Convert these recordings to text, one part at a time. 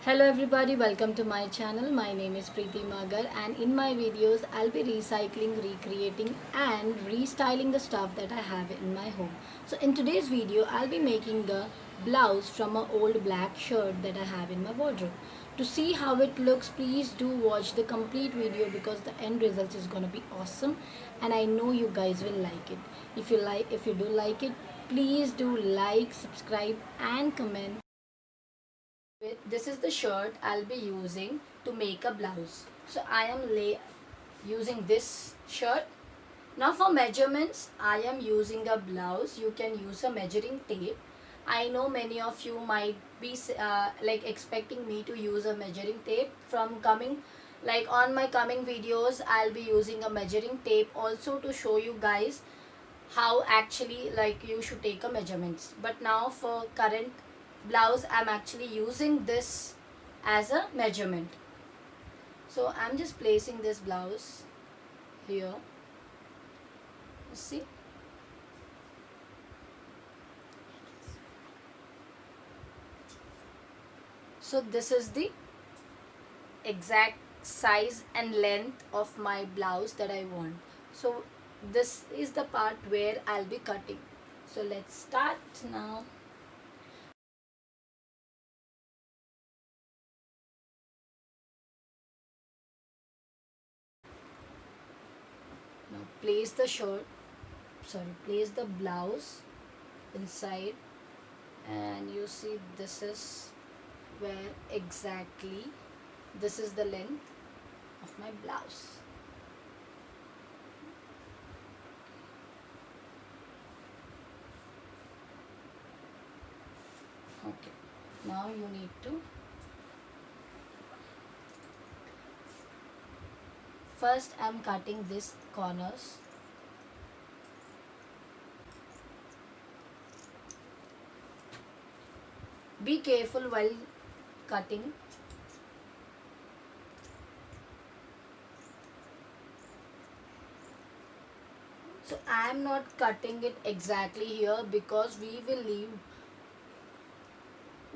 Hello everybody, welcome to my channel. My name is Preeti Magar and in my videos I'll be recycling, recreating and restyling the stuff that I have in my home. So in today's video I'll be making the blouse from an old black shirt that I have in my wardrobe. To see how it looks, please do watch the complete video because the end result is going to be awesome and I know you guys will like it. If you do like it, please do like, subscribe and comment. This is the shirt I'll be using to make a blouse. So I am using this shirt. Now for measurements, I am using a blouse. You can use a measuring tape. I know many of you might be like expecting me to use a measuring tape from coming, like on my coming videos I'll be using a measuring tape also to show you guys how actually like you should take a measurements. But now for current blouse I'm actually using this as a measurement. So I'm just placing this blouse here. See, so this is the exact size and length of my blouse that I want. So this is the part where I'll be cutting. So let's start now. Now place the blouse inside and you see this is where exactly this is the length of my blouse. Okay, now you need to first I'm cutting these corners. Be careful while cutting. So I am not cutting it exactly here because we will leave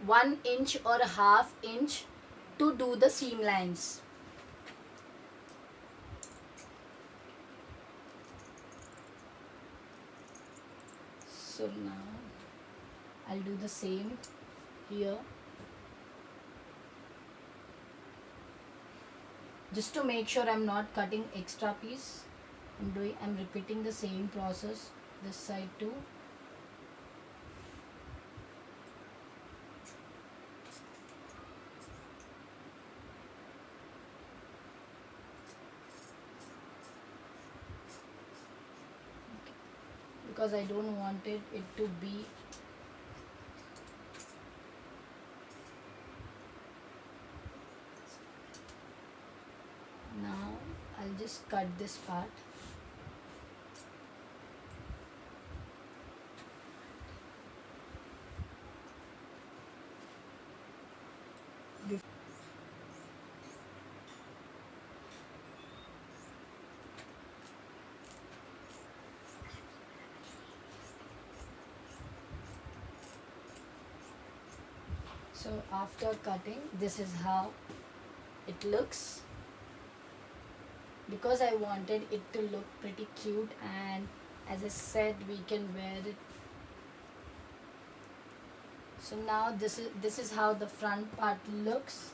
1 inch or a half inch to do the seam lines. So now I'll do the same here. Just to make sure I'm not cutting extra piece, I'm repeating the same process this side too. Okay. Because I don't wanted it to be now I'll just cut this part. So after cutting, this is how it looks. Because I wanted it to look pretty cute and as I said we can wear it. So now this is how the front part looks.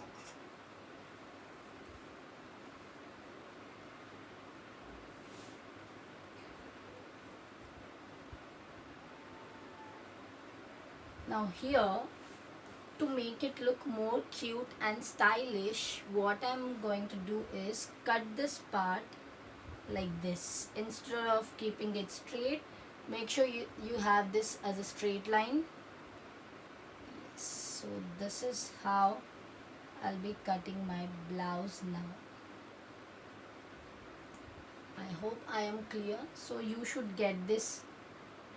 Now here, to make it look more cute and stylish, what I'm going to do is cut this part like this. Instead of keeping it straight, make sure you have this as a straight line. So this is how I'll be cutting my blouse now. I hope I am clear. So you should get this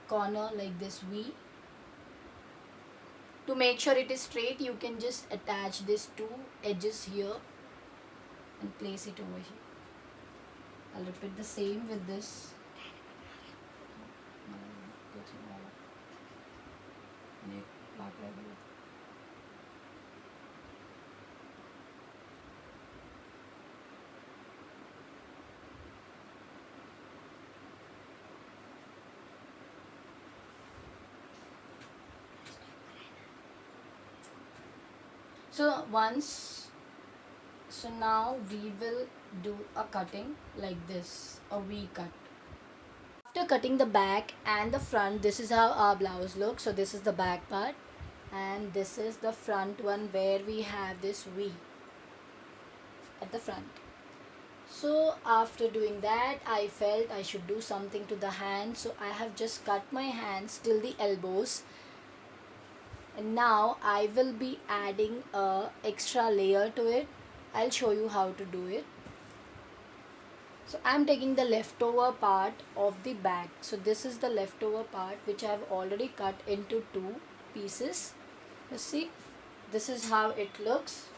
corner like this V. To make sure it is straight, you can just attach these two edges here and place it over here. I'll repeat the same with this. So now we will do a cutting like this, a V cut. After cutting the back and the front, this is how our blouse looks. So this is the back part and this is the front one where we have this V at the front. So after doing that, I felt I should do something to the hands. So I have just cut my hands till the elbows. And now I will be adding a extra layer to it. I'll show you how to do it. So I'm taking the leftover part of the back. So this is the leftover part which I've already cut into 2 pieces. You see, this is how it looks.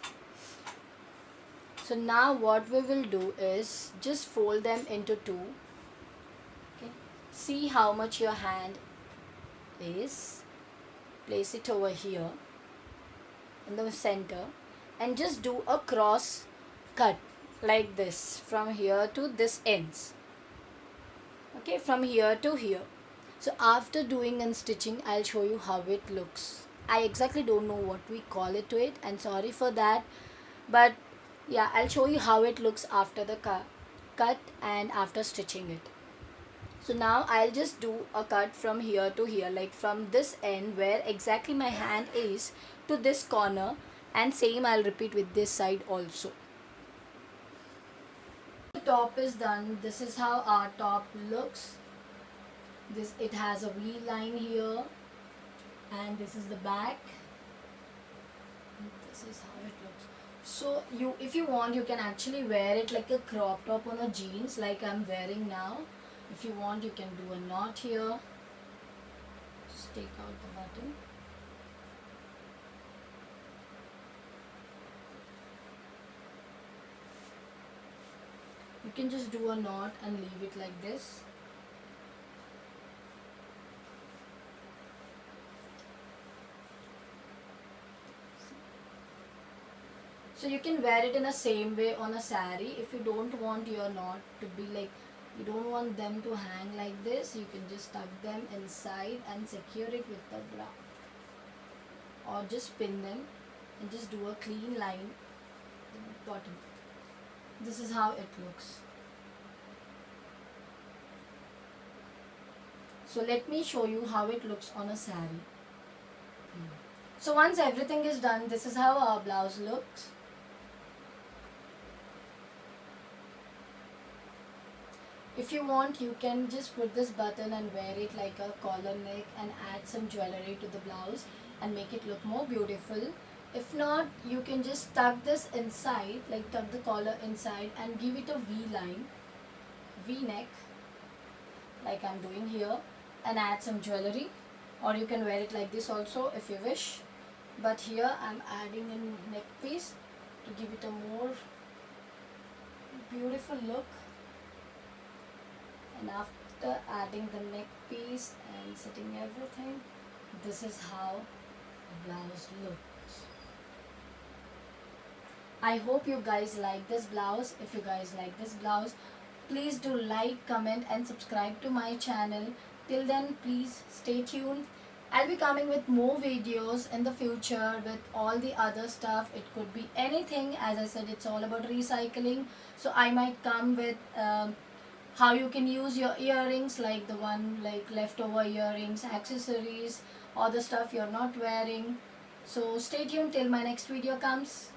So now what we will do is just fold them into 2. Okay. See how much your hand is. Place it over here in the center and just do a cross cut like this from here to this ends. Okay, from here to here. So after doing and stitching, I'll show you how it looks. I exactly don't know what we call it to it, and sorry for that, but yeah, I'll show you how it looks after the cut and after stitching it. So now I'll just do a cut from here to here, like from this end where exactly my hand is to this corner, and same I'll repeat with this side also. The top is done. This is how our top looks. It has a V line here and this is the back. This is how it looks. So if you want, you can actually wear it like a crop top on a jeans like I'm wearing now. If you want, you can do a knot here. Just take out the button. You can just do a knot and leave it like this. So you can wear it in the same way on a saree. If you don't want your knot to be like, you don't want them to hang like this, you can just tuck them inside and secure it with the bra. Or just pin them and just do a clean line at the bottom. This is how it looks. So let me show you how it looks on a saree. So once everything is done, this is how our blouse looks. If you want, you can just put this button and wear it like a collar neck and add some jewelry to the blouse and make it look more beautiful. If not, you can just tuck this inside, like tuck the collar inside and give it a V line, V neck, like I'm doing here, and add some jewelry. Or you can wear it like this also if you wish. But here I'm adding a neck piece to give it a more beautiful look. And after adding the neck piece and setting everything, this is how the blouse looks. I hope you guys like this blouse. If you guys like this blouse, please do like, comment and subscribe to my channel. Till then, please stay tuned. I'll be coming with more videos in the future with all the other stuff. It could be anything. As I said, it's all about recycling. So I might come with how you can use your earrings, like the one like leftover earrings, accessories, or the stuff you're not wearing. So stay tuned till my next video comes.